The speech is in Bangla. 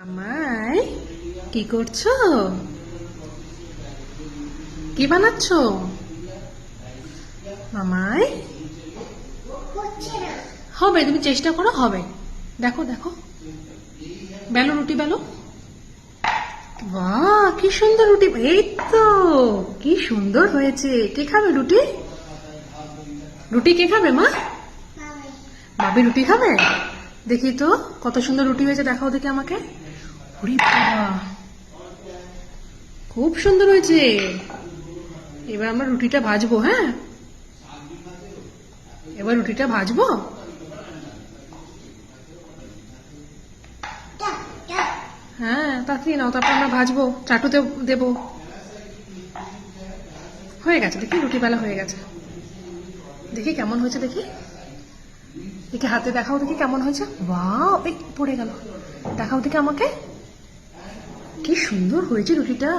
আমায় কি করছো? কি বানাচ্ছ? আমায় হবে, তুমি চেষ্টা করো, হবে। দেখো দেখো, বেলো রুটি বেলো। বাহ, কি সুন্দর রুটি! এই তো, কি সুন্দর হয়েছে। কে খাবে রুটি? রুটি কে খাবে মা? ভাবি রুটি খাবে? দেখি তো কত সুন্দর রুটি হয়েছে, দেখাও দেখি আমাকে। ওরে বাবা, খুব সুন্দর হয়েছে। এবার আমরা রুটিটা ভাজবো। হ্যাঁ, এবার রুটিটা ভাজবো। হ্যাঁ, তাড়াতাড়ি নাও, তারপর আমরা ভাজবো, চাটুতে দেবো। হয়ে গেছে, দেখি রুটি বেলা হয়ে গেছে। দেখি কেমন হয়েছে, দেখি দেখি হাতে দেখাও দেখি কেমন হয়েছে। বাহ, এই পড়ে গেল। দেখাও দেখি আমাকে, কি সুন্দর হয়েছে রুটিটা।